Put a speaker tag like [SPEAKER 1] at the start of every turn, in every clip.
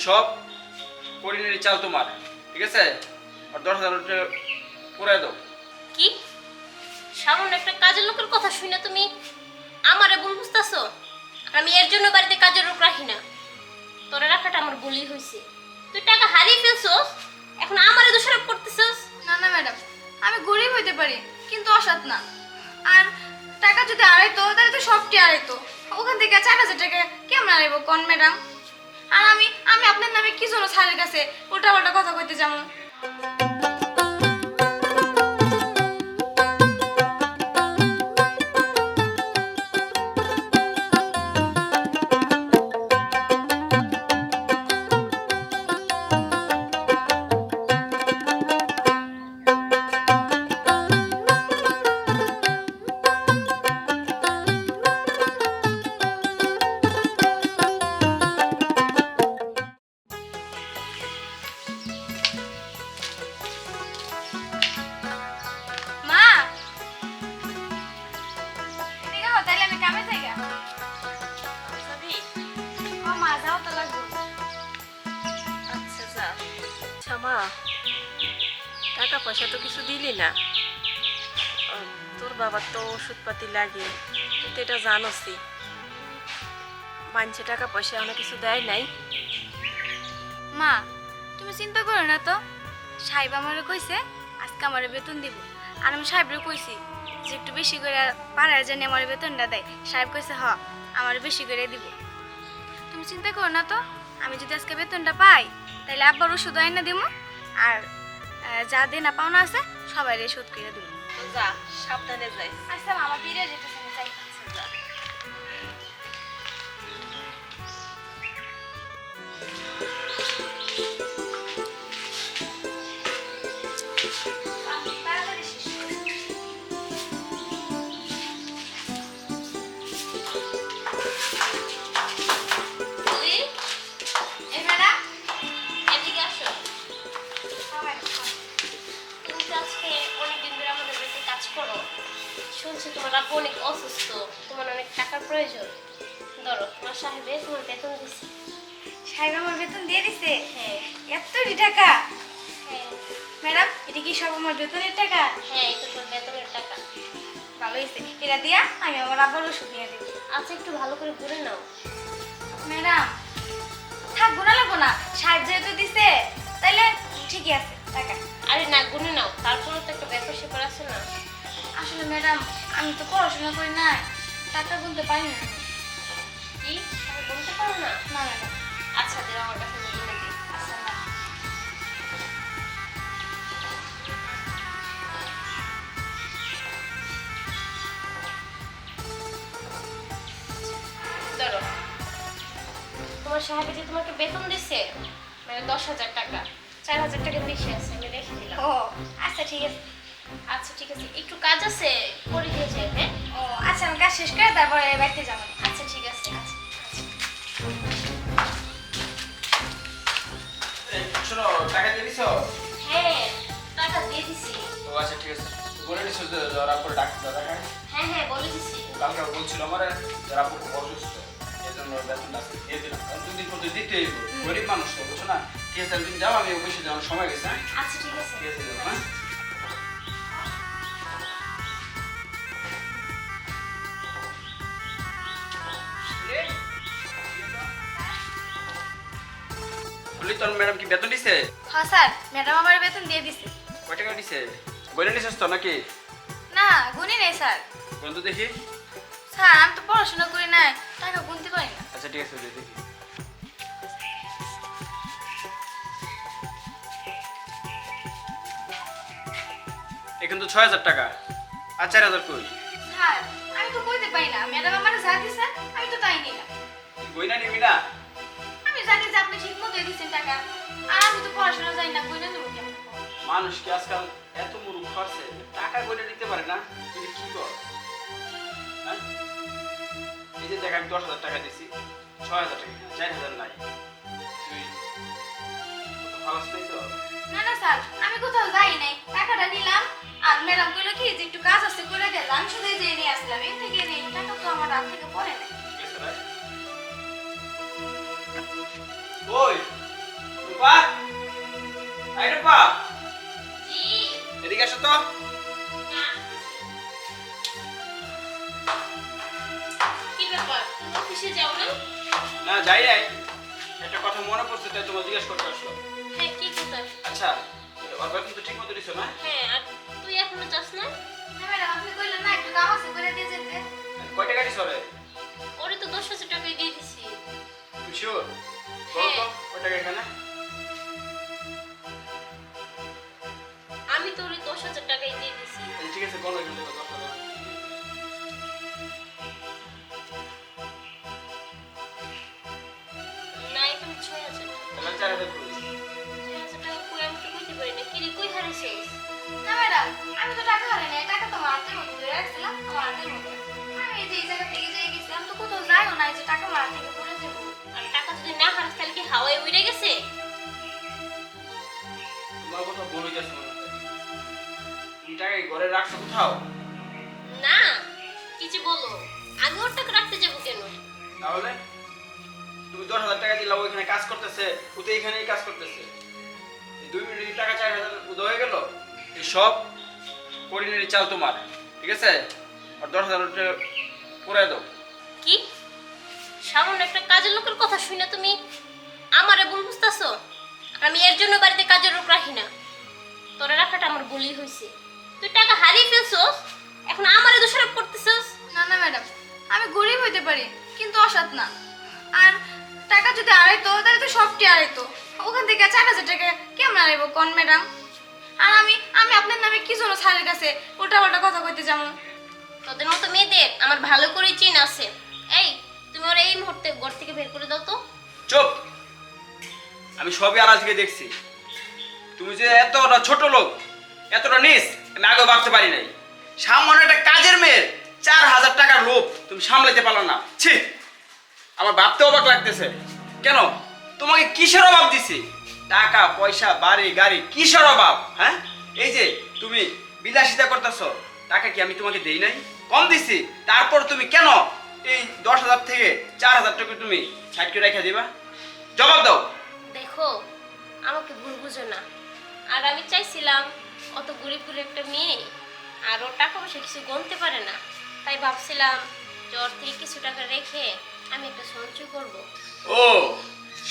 [SPEAKER 1] সব পরিণের চাল তোমার, ঠিক আছে? আর 10,000 পুরাই দাও।
[SPEAKER 2] কি সামান্য একটা কাজের লোকের কথা শুনে তুমি আমারে ভুল বুঝতেছো? আমি এর জন্য বাড়িতে কাজের লোক রাখি না। তোরে রাখাটা আমার ভুলই হয়েছে। তুই টাকা হারিয়ে ফেলছস, এখন আমারে দোষারোপ করতেছস।
[SPEAKER 3] না না ম্যাডাম, আমি গরিব হইতে পারি কিন্তু অসৎ না। আর টাকা যদি আড়াইতো তাহলে তো সবটি আড়াইতো। ওখান থেকে 4,000 টাকা কেমন আড়াইবো কোন ম্যাডাম? আর আমি আমি আপনার নামে কি জন্য স্যারের কাছে উল্টাপাল্টা কথা কইতে যাবো? মা, এদিকে হও, তাইলে আমি কামে যাই গা। ও মা, যাও তো লাগবো।
[SPEAKER 4] আচ্ছা যা। আচ্ছা মা, টাকা পয়সা তো কিছু দিলি না। তোর বাবার তো ওষুধপাতি লাগে, তুই তো এটা জানোসই। মানুষে টাকা পয়সা অনেক কিছু দেয় নাই।
[SPEAKER 3] মা, তুমি চিন্তা করো না তো। সাহেব আমারে কইছে আজকে আমারে বেতন দিব। আর আমি সাহেবরে কইছি যে একটু বেশি করে পাড়ায় জানি আমার বেতনটা দেয়। সাহেব কইছে হ, আমার বেশি করে দিব। তুমি চিন্তা করো না তো। আমি যদি আজকে বেতনটা পাই তাহলে আব্বার ওষুধ আইনা দিব। আর যা দেনা পাওনা আছে সবাই শোধ করে দিব।
[SPEAKER 4] তো যা, সাবধানে যাই।
[SPEAKER 3] আচ্ছা মামা, বিরে যেতেছে না, যাই।
[SPEAKER 4] যা।
[SPEAKER 3] তাড়াতাড়ি শেষ করো।
[SPEAKER 2] তুই
[SPEAKER 3] এই ম্যাডাম,
[SPEAKER 2] এদিকে আসো।
[SPEAKER 3] সবাই
[SPEAKER 2] তুমি তো আজকে অনেকদিন ধরে আমাদের বাড়িতে কাজ করো। শুনছি তোমার আব্বু অনেক অসুস্থ, তোমার অনেক টাকার প্রয়োজন। ধরো, তোমার সাহেবে তোমার বেতন দিচ্ছে।
[SPEAKER 3] সাহেব আমার বেতন দিয়ে দিছে
[SPEAKER 2] হ্যাঁ
[SPEAKER 3] এতটি টাকা।
[SPEAKER 2] হ্যাঁ
[SPEAKER 3] ম্যাডাম, এটা কি সব আমার বেতনের টাকা?
[SPEAKER 2] হ্যাঁ, এটা তোর বেতনের টাকা।
[SPEAKER 3] ভালো হয়েছে, এটা দিয়া আমি আমার আবার ওষুধ নিয়ে দেবো।
[SPEAKER 2] আচ্ছা, একটু ভালো করে ঘুরে নাও।
[SPEAKER 3] ম্যাডাম, থাক, গোনা লাগবো না। সাহেব যেহেতু দিছে তাইলে ঠিকই আছে টাকা।
[SPEAKER 2] আরে না, গুনে নাও, তারপরে তো একটা ব্যাপার স্যাপার আছে না।
[SPEAKER 3] আসলে ম্যাডাম, আমি তো পড়াশোনা করি না, টাকা গুনতে পারি না।
[SPEAKER 2] কি আমি বলতে পারো না?
[SPEAKER 3] না ম্যাডাম।
[SPEAKER 2] আচ্ছা, দেও আমার কাছে, আমি গুনে দিই।
[SPEAKER 3] আচ্ছা না।
[SPEAKER 2] ধরো, তোমার সাহেব যে তোমাকে বেতন দিচ্ছে মানে 10,000 টাকা, 4,000 টাকা বেশি আছে, আমি রেখে দিলাম।
[SPEAKER 3] ও আচ্ছা, ঠিক আছে।
[SPEAKER 2] আচ্ছা ঠিক আছে, একটু কাজ আছে, করে দিয়ে যাই। হ্যাঁ
[SPEAKER 3] ও আচ্ছা, আমি কাজ শেষ করে তারপরে বাড়িতে যাবো।
[SPEAKER 2] আচ্ছা ঠিক আছে। আচ্ছা
[SPEAKER 1] এই শোনো, টাকা দিয়ে দিছো?
[SPEAKER 2] হ্যাঁ, টাকা দিয়ে দিছি।
[SPEAKER 1] তো আচ্ছা ঠিক আছে, বলে দিছো যে যারা করে ডাক্তার দাদা, হ্যাঁ?
[SPEAKER 2] হ্যাঁ হ্যাঁ, বলে দিছি।
[SPEAKER 1] কালকে বলছিল আমার যারা খুব অসুস্থ, এই জন্য বেতনটা আজকে দিয়ে দিলাম। কারণ 2 দিন পর তো দিতেই হবে, গরিব মানুষ তো, বুঝছো না? ঠিক আছে, তুমি যাও, আমি অফিসে যাওয়ার সময় গেছে। হ্যাঁ
[SPEAKER 2] আচ্ছা ঠিক আছে।
[SPEAKER 1] ঠিক আছে, যাও, হ্যাঁ? বলি তোর ম্যাডাম কি বেতন দিছে?
[SPEAKER 3] হ্যাঁ স্যার, ম্যাডাম আমার বেতন দিয়ে দিছে।
[SPEAKER 1] কয় টাকা দিছে? বলে নিছিস তো নাকি?
[SPEAKER 3] না, গুনি নেই স্যার।
[SPEAKER 1] বন্ধু দেখি।
[SPEAKER 3] স্যার, আমি তো পড়াশোনা করি না, টাকা গুনতে পারি না।
[SPEAKER 1] আচ্ছা ঠিক আছে, দেখি। এখন তো 6,000 টাকা, আর 4,000 কই?
[SPEAKER 3] স্যার, আমি তো কইতে পারি না। ম্যাডাম আমার যা দিছে আমি তো তাই নিলাম।
[SPEAKER 1] তুই বই না নিবি না?
[SPEAKER 3] আমি জানি যে আপনি ঠিক মতো দিচ্ছেন টাকা, আর আমি তো পড়াশোনা জানি না, কইনা দেবো কেমন?
[SPEAKER 1] মানুষ কি আজকাল এত মূর্খ আছে, টাকা কইটা দিতে পারে না? তুই কি কর? হ্যাঁ? এই যে দেখ, আমি 10,000 টাকা দিছি, 6,000 টাকা, 4,000 নাই। তুই কত ভালো আছিস তো?
[SPEAKER 3] না না স্যার, আমি কোথাও যাই নাই, টাকাটা নিলাম। আর ম্যাডাম কইলো কি যে একটু কাজ আছে করে দেন, আমি শুধু এই যে নিয়ে আসলাম। এর থেকে নেই, টাকা তো আমার হাত থেকে পড়ে নাই।
[SPEAKER 1] ঠিক আছে রে? ওই রূপা, এই রূপা,
[SPEAKER 2] জি
[SPEAKER 1] এদিকে আসো তো।
[SPEAKER 2] কি ব্যাপার তুমি অফিসে যাও না?
[SPEAKER 1] না যাই নাই, একটা কথা মনে পড়ছে তাই তোমার জিজ্ঞেস করতে আসলো।
[SPEAKER 2] হ্যাঁ কি কথা?
[SPEAKER 1] আচ্ছা, ওর বেতন তো ঠিক মতো দিছো না?
[SPEAKER 2] হ্যাঁ আর তুই এখনো যাস না?
[SPEAKER 3] না ম্যাডাম, আপনি কইলেন না একটু কাম আছে করে দিয়ে যেতে।
[SPEAKER 1] কয় টাকা দিছো রে?
[SPEAKER 2] ওরে তো 10,000 টাকাই দিয়ে দিছি।
[SPEAKER 1] তুমি শিওর? বলো তো কয় টাকা এখানে?
[SPEAKER 2] আমি তো ওরে 10,000 টাকাই দিয়ে দিছি।
[SPEAKER 1] এই ঠিক আছে, বলো এখানে 10,000 টাকা।
[SPEAKER 2] না এখানে 6,000 টাকা।
[SPEAKER 1] তাহলে 4,000 করে দিছি।
[SPEAKER 2] 6,000 টাকা কই আমি তো কইতে পারি না। কি রে কই হারাইছিস?
[SPEAKER 3] না ম্যাডাম, আমি তো টাকা হারাই নাই, টাকা তো আমার হাতের মধ্যে ধরে রাখছিলাম, আমার হাতের মধ্যে। আমি এই যে এই জায়গা থেকে যাই গেছিলাম, তো কোথাও যাইও না, এই যে টাকা আমার হাত থেকে পড়ে যাবো।
[SPEAKER 2] আর টাকা যদি না হারাস তাহলে কি হাওয়ায় উড়ে গেছে?
[SPEAKER 1] তোমার কথা বলে যাচ্ছে মনে হয়। তুমি টাকা কি ঘরে রাখছো কোথাও?
[SPEAKER 2] না কিছু বলো, আমি ওর টাকা রাখতে যাবো কেন?
[SPEAKER 1] তাহলে তুমি 10,000 টাকা দিলা, ওইখানে কাজ করতেছে, ও তো এখানেই কাজ করতেছে। এই 2 মিনিটে টাকা 4,000 উদয় হয়ে গেল। এই সব পরিণের চাল তোমার, ঠিক আছে? আর 10,000 টাকা পুরাই দাও।
[SPEAKER 2] কি সামান্য একটা কাজের লোকের কথা শুনে তুমি আমারে ভুল বুঝতেছো? আমি এর জন্য বাড়িতে কাজের লোক রাখি না। তোরে রাখাটা আমার ভুলই হয়েছে। তুই টাকা হারিয়ে ফেলছস, এখন আমারে দোষারোপ করতেছস।
[SPEAKER 3] না না ম্যাডাম, আমি গরিব হইতে পারি কিন্তু অসৎ না। আর টাকা যদি আড়াইতো তাহলে তো সবটি আড়াইতো, ওখান থেকে 4,000 টাকা কেমন আড়াইবো কোন ম্যাডাম? আর আমি আমি আপনার নামে কি জন্য স্যারের কাছে উল্টাপাল্টা কথা কইতে যাবো?
[SPEAKER 2] তোদের মতো মেয়েদের আমার ভালো করে চিন আছে। এই তুমি ওর এই মুহূর্তে ঘর থেকে বের করে দাও তো।
[SPEAKER 1] চুপ! আমি সবই আর আজকে দেখছি। তুমি যে এতটা ছোট লোক, এতটা নিস, আমি আগে ভাবতে পারি নাই। সামান্য একটা কাজের মেয়ের 4,000 টাকার লোভ তুমি সামলাতে পারলো না। ছি! আমার ভাবতে অবাক লাগতেছে। কেন? তোমাকে কিসের অভাব দিছি? টাকা পয়সা বাড়ি গাড়ি কিসের অভাব? হ্যাঁ, এই যে তুমি বিলাসিতা করতেছো, টাকা কি আমি তোমাকে দেই নাই? কম দিছি। তারপর তুমি কেন এই 10,000 থেকে 4,000 টাকা তুমি সাইড করে রেখে দিবা? জবাব দাও।
[SPEAKER 2] দেখো আমাকে ভুল বুঝো না। আর আমি চাইছিলাম অত গরিব গরিব একটা মেয়ে আর ওর টাকা পয়সা কিছু গুনতে পারে না, তাই ভাবছিলাম যে ওর থেকে কিছু টাকা রেখে আমি একটা সঞ্চয় করব।
[SPEAKER 1] ও,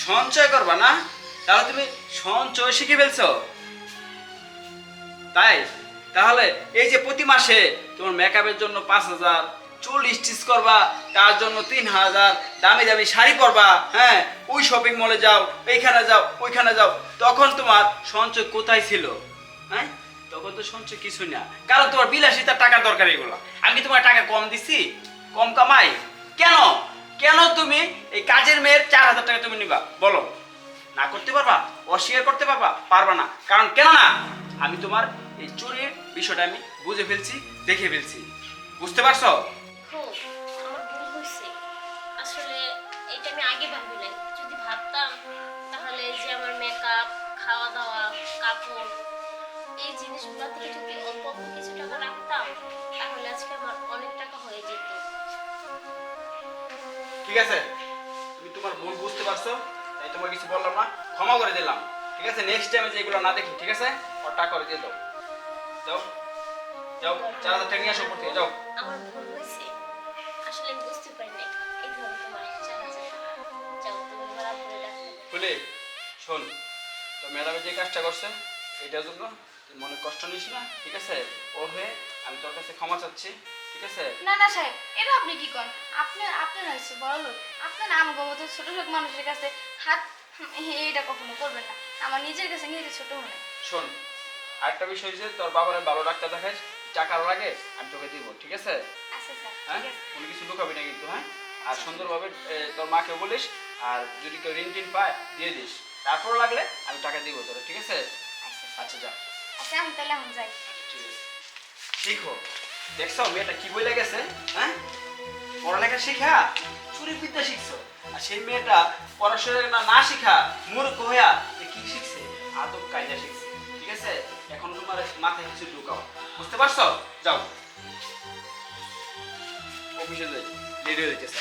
[SPEAKER 1] সঞ্চয় করবা না? তাহলে তুমি সঞ্চয় শিখে ফেলছো, তাই? তাহলে এই যে প্রতি মাসে তোমার মেকআপের জন্য 5,000, চুল স্টিচ করবা তার জন্য 3,000, দামি দামি শাড়ি পরবা, হ্যাঁ, ওই শপিং মলে যাও, এইখানে যাও, ওইখানে যাও, তখন তোমার সঞ্চয় কোথায় ছিল? হ্যাঁ, তখন তো সঞ্চয় কিছু না, কারণ তোমার বিলাসিতার টাকা দরকার এগুলো। আমি তোমার টাকা কম দিছি? কম কামাই? কেন? কেন তুমি এই কাজের মেয়ের 4,000 টাকা তুমি নিবা? বলো। না করতে পারবা? অস্বীকার করতে পারবা? পারবা না। কারণ কেন না? আমি তোমার এই চুরির বিষয়টা আমি বুঝে ফেলছি, দেখে ফেলছি। বুঝতে পারছো?
[SPEAKER 2] দেখো আমার ভুল হয়েছে। আসলে এটা আমি আগে ভাবি নাই। যদি ভাবতাম তাহলে এই যে আমার মেকআপ, খাওয়া দাওয়া, কাপড়, এই জিনিসগুলো থেকে যদি অল্প অল্প কিছু টাকা রাখতাম তাহলে আজকে আমার অনেক টাকা হয়ে যেত।
[SPEAKER 1] ঠিক আছে, তুমি তোমার ভুল বুঝতে পারছো, তাই তোমার কিছু বললাম না, ক্ষমা করে দিলাম। ঠিক আছে, নেক্সট টাইমে যে এগুলো না দেখি, ঠিক আছে? ওর টাকা করে দিয়ে দাও। যাও যাও, 4,000 টাকা নিয়ে আসো উপর থেকে, যাও।
[SPEAKER 2] আমার ভুল হয়েছে। আসলে আমি বুঝতে পারি নাই। এই ধরো তোমার 4,000 টাকা। যাও তুমি ভাড়া করে রাখতে।
[SPEAKER 1] বলে শোন, তো ম্যাডামে যে কাজটা করছে এটার জন্য তুই মনে কষ্ট নিস না, ঠিক আছে? ওর হয়ে আমি তোর কাছে ক্ষমা চাচ্ছি, ঠিক আছে?
[SPEAKER 3] না না সাহেব, এটা আপনি কি করেন? আপনার হয়েছে বড় লোক, আপনার আমাকে মতো ছোট লোক মানুষের কাছে হাত এইটা কখনো করবেন না। আমার নিজের কাছে নিজে ছোট মনে।
[SPEAKER 1] শোন, আরেকটা বিষয় হচ্ছে তোর বাবার ভালো ডাক্তার দেখাস, টাকার লাগে আমি তোকে দিব, ঠিক আছে?
[SPEAKER 3] আচ্ছা স্যার,
[SPEAKER 1] হ্যাঁ,
[SPEAKER 3] ঠিক আছে।
[SPEAKER 1] কোনো কিছু লুকাবি না কিন্তু, হ্যাঁ? আর সুন্দরভাবে তোর মাকে বলিস, আর যদি কেউ ঋণ টিন পায় দিয়ে দিস, তারপর লাগলে আমি টাকা দিব তোর, ঠিক আছে?
[SPEAKER 3] আচ্ছা স্যার।
[SPEAKER 1] আচ্ছা যা।
[SPEAKER 3] আচ্ছা আমি তাহলে এখন যাই।
[SPEAKER 1] ঠিক আছে, শিখো। দেখছো মেয়েটা কি বলে গেছে? হ্যাঁ, পড়ালেখা শিখা চুরি বিদ্যা শিখছো, আর সেই মেয়েটা পড়াশোনা না শিখা মূর্খ হইয়া কি শিখছে? আদব কায়দা শিখছে, ঠিক আছে? এখন তোমার মাথায় কিছু ঢুকাও, বুঝতে পারছো? যাও অফিসে যাই, লেট হয়ে যাচ্ছে।